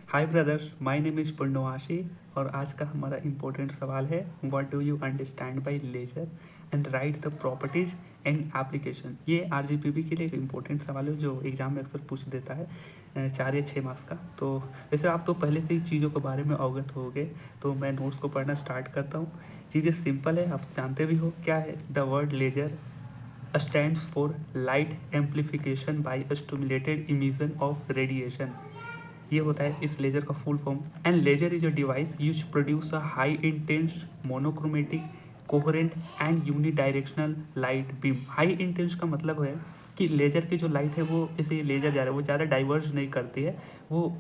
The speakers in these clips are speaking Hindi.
Hi brothers, my name is Purnavasi और आज का हमारा इम्पोर्टेंट सवाल है what do you understand by laser and write the properties and application. ये आरजीपीवी के लिए एक इम्पोर्टेंट सवाल है जो एग्जाम में अक्सर पूछ देता है 4 या 6 मार्क्स का। तो वैसे आप तो पहले से ही चीज़ों के बारे में अवगत हो गए, तो मैं नोट्स को पढ़ना स्टार्ट करता हूँ। चीज़ें सिंपल है, आप जानते भी हो क्या है। The word laser stands for light amplification by stimulated emission of radiation। ये होता है इस लेजर का full form. And laser is a device use produce a high intense monochromatic coherent and unidirectional light beam. High intense का मतलब है कि लेजर की जो लाइट है वो, जैसे ये लेजर जा रहा है, वो ज़्यादा डाइवर्ज नहीं करती है, वो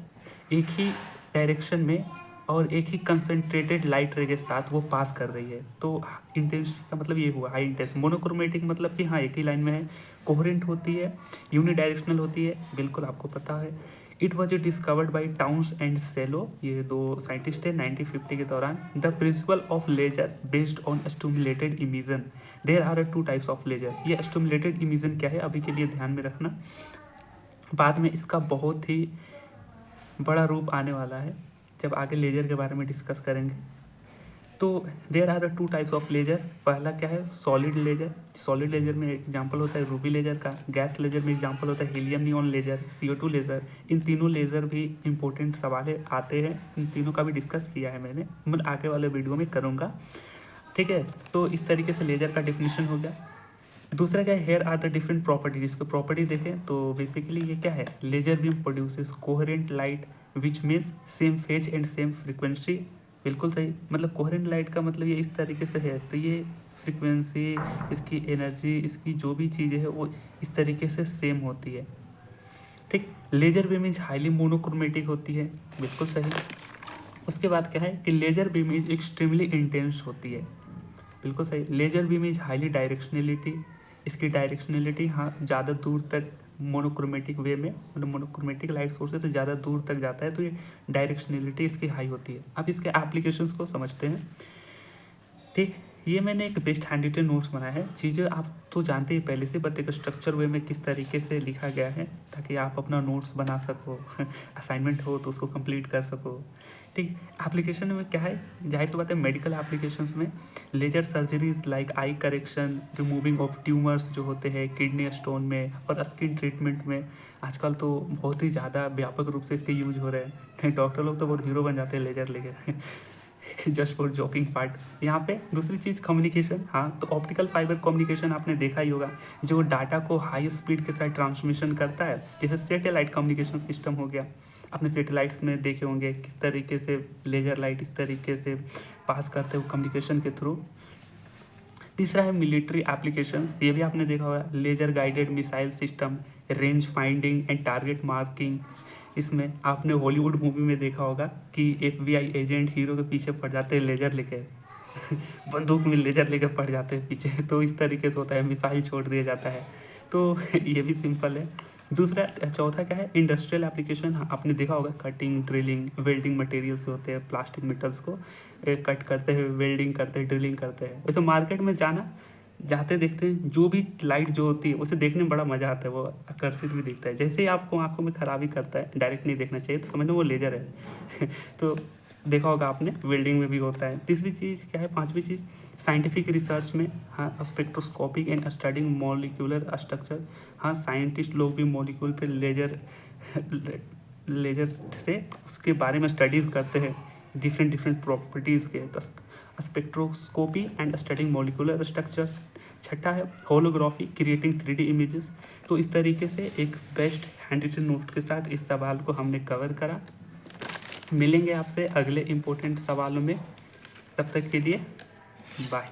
एक ही डायरेक्शन में और एक ही कंसनट्रेटेड लाइट रे के साथ वो पास कर रही है। तो इंटेंस का मतलब ये हुआ हाई इंटेंस। मोनोक्रोमेटिक मतलब कि हाँ एक ही लाइन में है, कोहेरेंट होती है, यूनिडायरेक्शनल होती है, बिल्कुल आपको पता है। It was discovered by Townes and Schawlow, ये 2 साइंटिस्ट है 1950 के दौरान। The principle of laser based on stimulated emission. There are 2 types of laser. ये स्टिमुलेटेड इमिजन क्या है अभी के लिए ध्यान में रखना, बाद में इसका बहुत ही बड़ा रूप आने वाला है जब आगे लेजर के बारे में डिस्कस करेंगे। तो there are 2 types of laser. पहला क्या है, सॉलिड लेजर। सॉलिड लेजर में एग्जांपल होता है रूबी लेजर का। गैस लेजर में एग्जांपल होता है helium neon laser, CO2 laser. इन तीनों लेजर भी इंपॉर्टेंट सवाल आते हैं, इन तीनों का भी डिस्कस किया है मैंने, मैं आगे वाले वीडियो में करूँगा, ठीक है। तो इस तरीके से लेजर का डिफिनीशन हो गया। दूसरा क्या है, here are the different properties. इसको प्रॉपर्टी देखें तो बेसिकली ये क्या है, laser beam produces coherent light which means same phase and same frequency. बिल्कुल सही, मतलब कोहेरेंट लाइट का मतलब ये इस तरीके से है, तो ये फ्रीक्वेंसी, इसकी एनर्जी, इसकी जो भी चीज़ें है वो इस तरीके से सेम होती है, ठीक। Laser beam is highly monochromatic होती है, बिल्कुल सही। उसके बाद क्या है कि laser beam is extremely intense होती है, बिल्कुल सही। Laser beam is highly directionality, इसकी डायरेक्शनलिटी हाँ ज़्यादा दूर तक मोनोक्रोमेटिक वे में, मतलब मोनोक्रोमेटिक लाइट सोर्स है तो ज़्यादा दूर तक जाता है, तो ये डायरेक्शनलिटी इसकी हाई होती है। अब इसके एप्लीकेशंस को समझते हैं, ठीक। ये मैंने एक बेस्ट हैंड रिटन नोट्स बनाया है। चीज़ें आप तो जानते ही पहले से, बट एक स्ट्रक्चर वे में किस तरीके से लिखा गया है ताकि आप अपना नोट्स बना सको असाइनमेंट हो तो उसको कंप्लीट कर सको, ठीक। एप्लीकेशन में क्या है, जाहिर सी बात है मेडिकल एप्लीकेशंस में laser surgeries like eye correction, removing of tumours जो होते हैं किडनी स्टोन में, और स्किन ट्रीटमेंट में आजकल तो बहुत ही ज़्यादा व्यापक रूप से इसके यूज हो रहे हैं। डॉक्टर लोग तो बहुत हीरो बन जाते हैं लेजर लेके जस्ट फॉर जॉकिंग पार्ट। यहाँ पे दूसरी चीज़ कम्युनिकेशन, हाँ तो ऑप्टिकल फाइबर कम्युनिकेशन आपने देखा ही होगा, जो डाटा को हाई स्पीड के साथ ट्रांसमिशन करता है, जैसे सैटेलाइट कम्युनिकेशन सिस्टम हो गया। आपने सैटेलाइट्स में देखे होंगे किस तरीके से लेजर लाइट इस तरीके से पास करते हो कम्युनिकेशन के थ्रू। तीसरा है मिलिट्री एप्लीकेशंस, ये भी आपने देखा होगा, laser guided missile system, range finding and target marking. इसमें आपने हॉलीवुड मूवी में देखा होगा कि FBI एजेंट हीरो के पीछे पड़ जाते हैं लेजर लेके बंदूक में लेजर लेके पड़ जाते हैं पीछे, तो इस तरीके से होता है, मिसाइल छोड़ दिया जाता है। तो ये भी सिंपल है। दूसरा चौथा क्या है, इंडस्ट्रियल एप्लीकेशन। हाँ आपने देखा होगा कटिंग, ड्रिलिंग, वेल्डिंग मटेरियल्स होते हैं, प्लास्टिक मेटल्स को कट करते हैं, वेल्डिंग करते हैं, ड्रिलिंग करते हैं। वैसे मार्केट में जाते देखते हैं, जो भी लाइट जो होती है उसे देखने में बड़ा मज़ा आता है, वो आकर्षित भी दिखता है। जैसे ही आपको आंखों में खराबी करता है, डायरेक्ट नहीं देखना चाहिए, तो समझना वो लेजर है तो देखा होगा आपने, वेल्डिंग में भी होता है। तीसरी चीज़ क्या है, पांचवी चीज़ साइंटिफिक रिसर्च में, हाँ spectroscopic and studying molecular structure. हाँ साइंटिस्ट लोग भी मॉलिक्यूल पे लेजर से उसके बारे में स्टडीज़ करते हैं, डिफरेंट डिफरेंट प्रॉपर्टीज़ के, तो spectroscopy and studying molecular structures. छठा है होलोग्राफी, क्रिएटिंग 3D इमेजेस। तो इस तरीके से एक बेस्ट हैंड रिटन नोट के साथ इस सवाल को हमने कवर करा। मिलेंगे आपसे अगले इम्पोर्टेंट सवालों में, तब तक के लिए बाय।